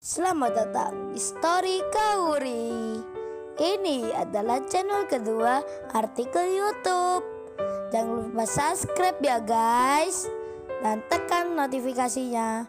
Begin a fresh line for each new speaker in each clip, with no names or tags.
Selamat datang di Story Kauri. Ini adalah channel kedua artikel YouTube. Jangan lupa subscribe ya guys, dan tekan notifikasinya.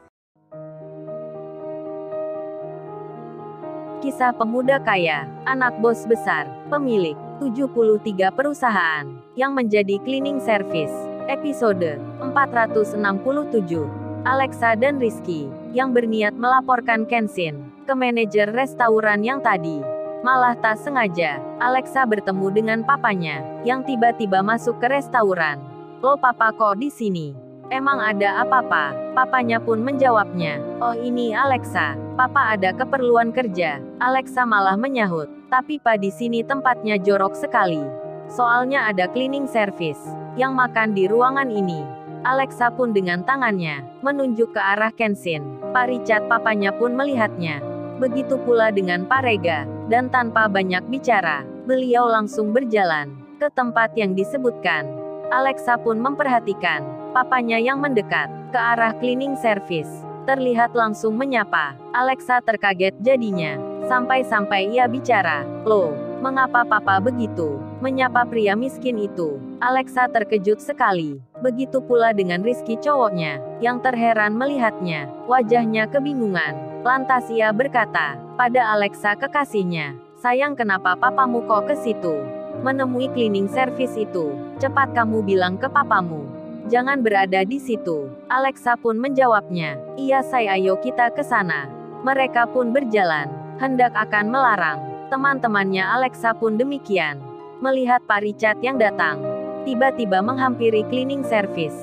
Kisah pemuda kaya, anak bos besar, pemilik 73 perusahaan, yang menjadi cleaning service. Episode 467. Alexa dan Rizky, yang berniat melaporkan Kenshin ke manajer restoran yang tadi. Malah tak sengaja, Alexa bertemu dengan papanya, yang tiba-tiba masuk ke restoran. "Lo papa kok di sini? Emang ada apa-apa?" Papanya pun menjawabnya, "Oh ini Alexa, papa ada keperluan kerja." Alexa malah menyahut, "Tapi pa di sini tempatnya jorok sekali. Soalnya ada cleaning service yang makan di ruangan ini." Alexa pun dengan tangannya menunjuk ke arah Kenshin. Pak Richard papanya pun melihatnya. Begitu pula dengan Pak Rega, dan tanpa banyak bicara, beliau langsung berjalan ke tempat yang disebutkan. Alexa pun memperhatikan papanya yang mendekat ke arah cleaning service. Terlihat langsung menyapa. Alexa terkaget jadinya, sampai-sampai ia bicara, "Loh, mengapa papa begitu menyapa pria miskin itu?" Alexa terkejut sekali. Begitu pula dengan Rizky cowoknya, yang terheran melihatnya. Wajahnya kebingungan. Lantas ia berkata pada Alexa kekasihnya, "Sayang, kenapa papamu kok ke situ? Menemui cleaning service itu. Cepat kamu bilang ke papamu. Jangan berada di situ." Alexa pun menjawabnya, "Iya say, ayo kita ke sana." Mereka pun berjalan, hendak akan melarang. Teman-temannya Alexa pun demikian. Melihat Pak Richard yang datang, tiba-tiba menghampiri cleaning service.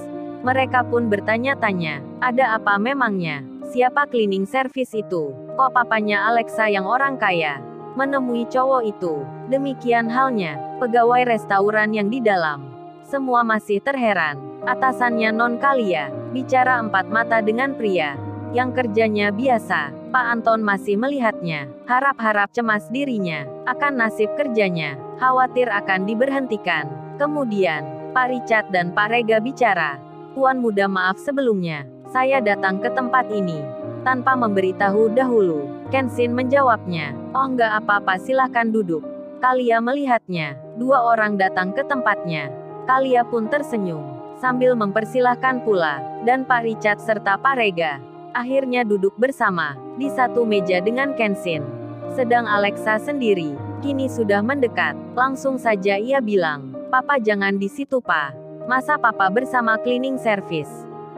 Mereka pun bertanya-tanya, ada apa memangnya? Siapa cleaning service itu? Kok papanya Alexa yang orang kaya menemui cowok itu? Demikian halnya pegawai restoran yang di dalam. Semua masih terheran. Atasannya non Kalia bicara empat mata dengan pria yang kerjanya biasa. Pak Anton masih melihatnya, harap-harap cemas dirinya akan nasib kerjanya, khawatir akan diberhentikan. Kemudian, Pak Richard dan Pak Rega bicara, "Tuan muda, maaf sebelumnya, saya datang ke tempat ini tanpa memberitahu dahulu." Kenshin menjawabnya, "Oh enggak apa-apa, silahkan duduk." Kalia melihatnya, dua orang datang ke tempatnya. Kalia pun tersenyum, sambil mempersilahkan pula, dan Pak Richard serta Pak Rega akhirnya duduk bersama di satu meja dengan Kenshin. Sedang Alexa sendiri kini sudah mendekat. Langsung saja ia bilang, "Papa jangan di situ pa. Masa papa bersama cleaning service?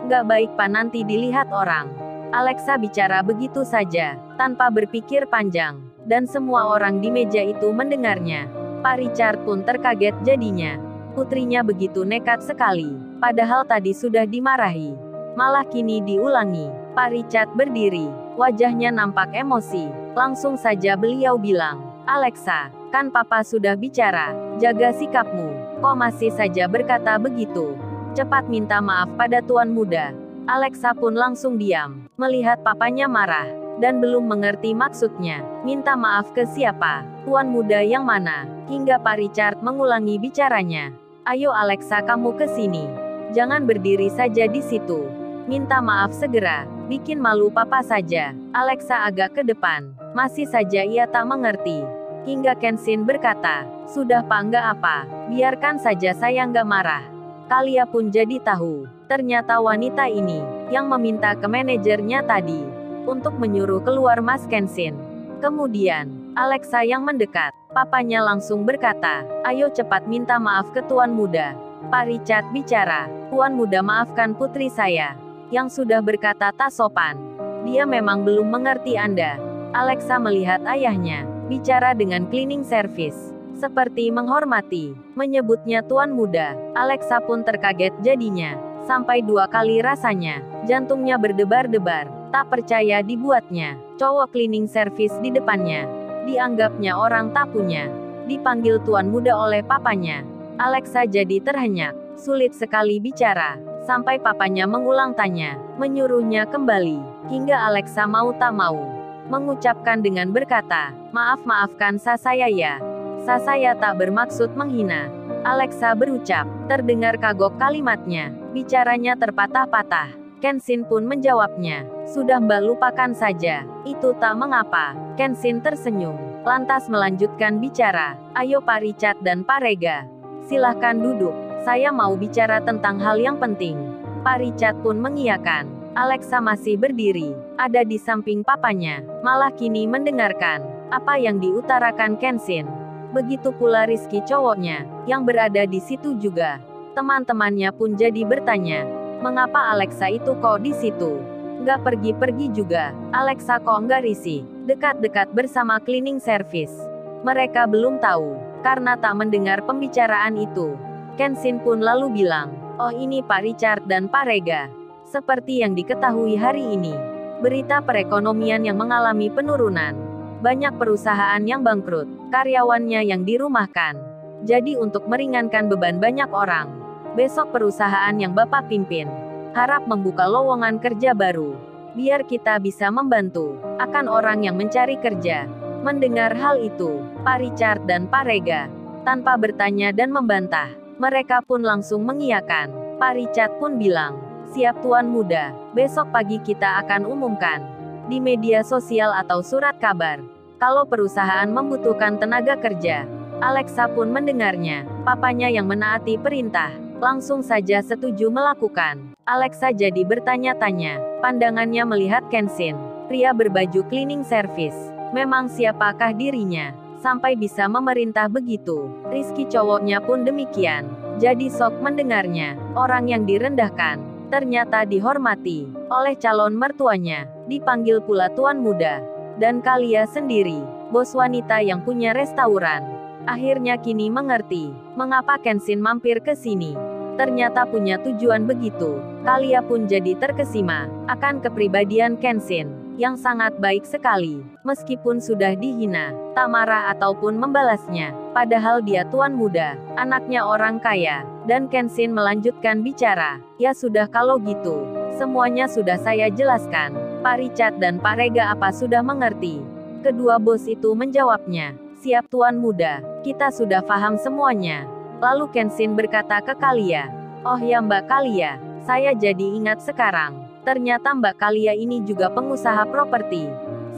Nggak baik pa, nanti dilihat orang." Alexa bicara begitu saja, tanpa berpikir panjang. Dan semua orang di meja itu mendengarnya. Pak Richard pun terkaget jadinya. Putrinya begitu nekat sekali. Padahal tadi sudah dimarahi, malah kini diulangi. Pak Richard berdiri, wajahnya nampak emosi. Langsung saja beliau bilang, "Alexa, kan papa sudah bicara, jaga sikapmu. Kok masih saja berkata begitu? Cepat minta maaf pada tuan muda." Alexa pun langsung diam, melihat papanya marah, dan belum mengerti maksudnya. Minta maaf ke siapa? Tuan muda yang mana? Hingga Pak Richard mengulangi bicaranya. "Ayo Alexa, kamu ke sini. Jangan berdiri saja di situ. Minta maaf segera, bikin malu papa saja." Alexa agak ke depan, masih saja ia tak mengerti. Hingga Kenshin berkata, "Sudah pa, enggak apa, biarkan saja, saya enggak marah." Kalia pun jadi tahu, ternyata wanita ini yang meminta ke manajernya tadi untuk menyuruh keluar Mas Kenshin. Kemudian, Alexa yang mendekat, papanya langsung berkata, "Ayo cepat minta maaf ke tuan muda." Pak Richard bicara, "Tuan muda, maafkan putri saya yang sudah berkata tak sopan. Dia memang belum mengerti Anda." Alexa melihat ayahnya bicara dengan cleaning service, seperti menghormati, menyebutnya tuan muda. Alexa pun terkaget jadinya, sampai dua kali rasanya jantungnya berdebar-debar. Tak percaya dibuatnya, cowok cleaning service di depannya dianggapnya orang tak punya. Dipanggil tuan muda oleh papanya, Alexa jadi terhenyak, sulit sekali bicara. Sampai papanya mengulang tanya, menyuruhnya kembali, hingga Alexa mau tak mau mengucapkan dengan berkata, "Maaf-maafkan saya ya. Saya tak bermaksud menghina." Alexa berucap, terdengar kagok kalimatnya, bicaranya terpatah-patah. Kenshin pun menjawabnya. Sudah Mbak, lupakan saja. Itu tak mengapa. Kenshin tersenyum. Lantas melanjutkan bicara. Ayo Pak Richard dan Pak Rega. Silahkan duduk. Saya mau bicara tentang hal yang penting. Pak Richard pun mengiyakan. Alexa masih berdiri. Ada di samping papanya. Malah kini mendengarkan apa yang diutarakan Kenshin. Begitu pula Rizky cowoknya, yang berada di situ juga. Teman-temannya pun jadi bertanya, mengapa Alexa itu kok di situ? Nggak pergi-pergi juga. Alexa kok nggak risih, dekat-dekat bersama cleaning service. Mereka belum tahu, karena tak mendengar pembicaraan itu. Kenshin pun lalu bilang, oh ini Pak Richard dan Pak Rega. Seperti yang diketahui hari ini, berita perekonomian yang mengalami penurunan. Banyak perusahaan yang bangkrut, karyawannya yang dirumahkan. Jadi untuk meringankan beban banyak orang, besok perusahaan yang Bapak pimpin harap membuka lowongan kerja baru. Biar kita bisa membantu akan orang yang mencari kerja. Mendengar hal itu, Pak Richard dan Pak Rega, tanpa bertanya dan membantah, mereka pun langsung mengiyakan. Pak Richard pun bilang, siap Tuan Muda, besok pagi kita akan umumkan di media sosial atau surat kabar kalau perusahaan membutuhkan tenaga kerja. Alexa pun mendengarnya. Papanya yang menaati perintah langsung saja setuju melakukan. Alexa jadi bertanya-tanya. Pandangannya melihat Kenshin, pria berbaju cleaning service. Memang siapakah dirinya sampai bisa memerintah begitu? Rizky cowoknya pun demikian. Jadi sok mendengarnya. Orang yang direndahkan ternyata dihormati oleh calon mertuanya. Dipanggil pula Tuan Muda. Dan Kalia sendiri, bos wanita yang punya restoran. Akhirnya kini mengerti mengapa Kenshin mampir ke sini. Ternyata punya tujuan begitu. Kalia pun jadi terkesima akan kepribadian Kenshin yang sangat baik sekali. Meskipun sudah dihina, tak marah ataupun membalasnya. Padahal dia Tuan Muda, anaknya orang kaya. Dan Kenshin melanjutkan bicara. Ya sudah kalau gitu, semuanya sudah saya jelaskan. Pak Richard dan Pak Rega apa sudah mengerti? Kedua bos itu menjawabnya. Siap Tuan Muda, kita sudah paham semuanya. Lalu Kenshin berkata ke Kalia. Oh ya Mbak Kalia, saya jadi ingat sekarang. Ternyata Mbak Kalia ini juga pengusaha properti.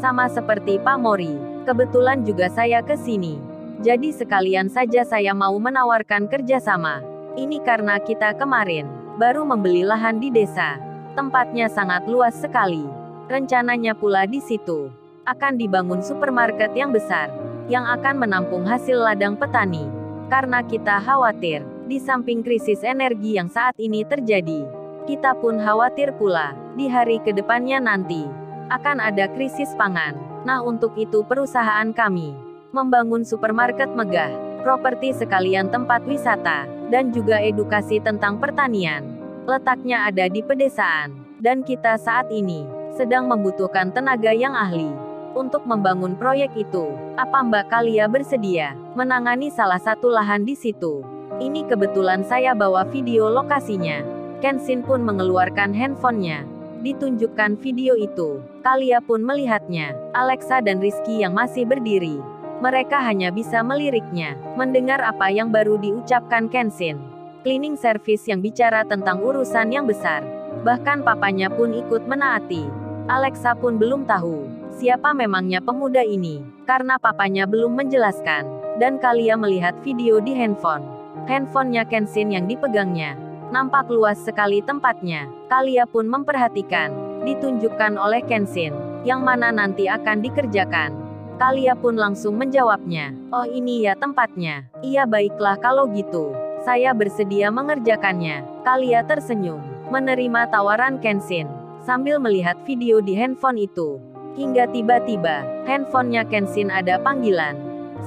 Sama seperti Pak Mori. Kebetulan juga saya ke sini. Jadi sekalian saja saya mau menawarkan kerjasama. Ini karena kita kemarin baru membeli lahan di desa. Tempatnya sangat luas sekali. Rencananya pula di situ akan dibangun supermarket yang besar yang akan menampung hasil ladang petani. Karena kita khawatir, di samping krisis energi yang saat ini terjadi, kita pun khawatir pula di hari kedepannya nanti akan ada krisis pangan. Nah, untuk itu perusahaan kami membangun supermarket megah, properti sekalian tempat wisata, dan juga edukasi tentang pertanian. Letaknya ada di pedesaan, dan kita saat ini sedang membutuhkan tenaga yang ahli untuk membangun proyek itu. Apa Mbak Kalia bersedia menangani salah satu lahan di situ? Ini kebetulan saya bawa video lokasinya. Kenshin pun mengeluarkan handphonenya. Ditunjukkan video itu. Kalia pun melihatnya. Alexa dan Rizky yang masih berdiri. Mereka hanya bisa meliriknya, mendengar apa yang baru diucapkan Kenshin. Cleaning service yang bicara tentang urusan yang besar. Bahkan papanya pun ikut menaati. Alexa pun belum tahu siapa memangnya pemuda ini, karena papanya belum menjelaskan. Dan Kalia melihat video di handphone. Handphonenya Kenshin yang dipegangnya. Nampak luas sekali tempatnya. Kalia pun memperhatikan. Ditunjukkan oleh Kenshin, yang mana nanti akan dikerjakan. Kalia pun langsung menjawabnya. Oh ini ya tempatnya. Iya baiklah kalau gitu. Saya bersedia mengerjakannya. Kalia tersenyum, menerima tawaran Kenshin, sambil melihat video di handphone itu. Hingga tiba-tiba, handphonenya Kenshin ada panggilan.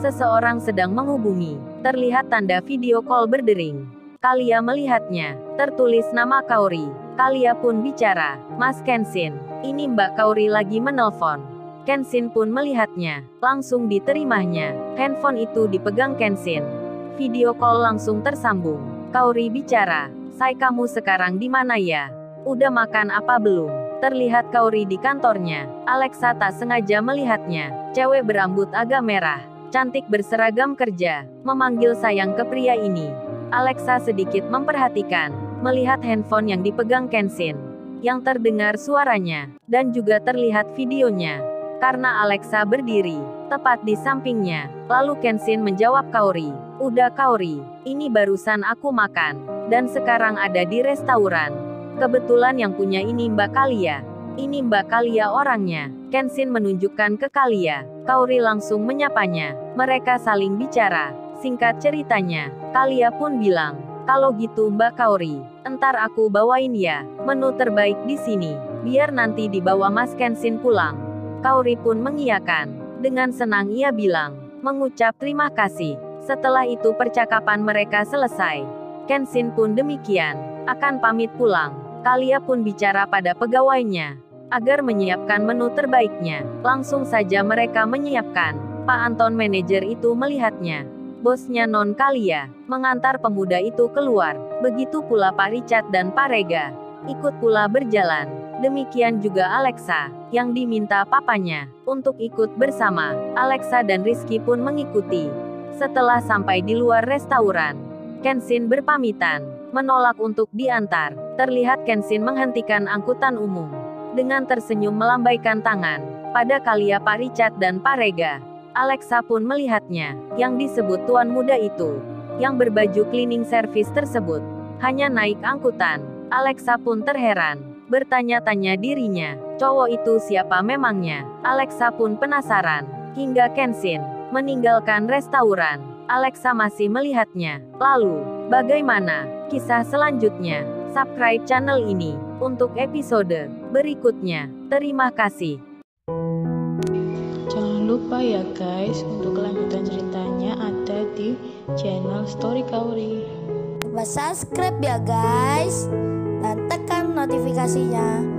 Seseorang sedang menghubungi. Terlihat tanda video call berdering. Kalia melihatnya. Tertulis nama Kaori. Kalia pun bicara. Mas Kenshin, ini Mbak Kaori lagi menelpon. Kenshin pun melihatnya. Langsung diterimanya. Handphone itu dipegang Kenshin. Video call langsung tersambung. Kaori bicara. Say kamu sekarang di mana ya? Udah makan apa belum? Terlihat Kaori di kantornya. Alexa tak sengaja melihatnya. Cewek berambut agak merah, cantik berseragam kerja, memanggil sayang ke pria ini. Alexa sedikit memperhatikan, melihat handphone yang dipegang Kenshin. yang terdengar suaranya, dan juga terlihat videonya. Karena Alexa berdiri tepat di sampingnya. Lalu Kenshin menjawab Kaori, "Udah Kaori, ini barusan aku makan, dan sekarang ada di restoran. Kebetulan yang punya ini Mbak Kalia. Ini Mbak Kalia orangnya." Kenshin menunjukkan ke Kalia. Kaori langsung menyapanya. Mereka saling bicara. Singkat ceritanya, Kalia pun bilang, "Kalau gitu Mbak Kaori, entar aku bawain ya menu terbaik di sini. Biar nanti dibawa Mas Kenshin pulang." Kaori pun mengiyakan. Dengan senang ia bilang, mengucap terima kasih. Setelah itu percakapan mereka selesai. Kenshin pun demikian, akan pamit pulang. Kalia pun bicara pada pegawainya agar menyiapkan menu terbaiknya. Langsung saja mereka menyiapkan. Pak Anton manajer itu melihatnya. Bosnya Non Kalia mengantar pemuda itu keluar. Begitu pula Pak Richard dan Pak Rega ikut pula berjalan. Demikian juga Alexa yang diminta papanya untuk ikut bersama. Alexa dan Rizky pun mengikuti. Setelah sampai di luar restoran, Kenshin berpamitan menolak untuk diantar. Terlihat Kenshin menghentikan angkutan umum dengan tersenyum melambaikan tangan pada Kalia, Pak Richard dan Pak Rega. Alexa pun melihatnya, yang disebut tuan muda itu, yang berbaju cleaning service tersebut, hanya naik angkutan. Alexa pun terheran, bertanya-tanya dirinya, cowok itu siapa memangnya? Alexa pun penasaran, hingga Kenshin meninggalkan restoran. Alexa masih melihatnya. Lalu, bagaimana kisah selanjutnya? Subscribe channel ini untuk episode berikutnya. Terima kasih.
Jangan lupa ya guys, untuk kelanjutan ceritanya ada di channel Story Kaori.
Lupa subscribe ya guys, dan tekan notifikasinya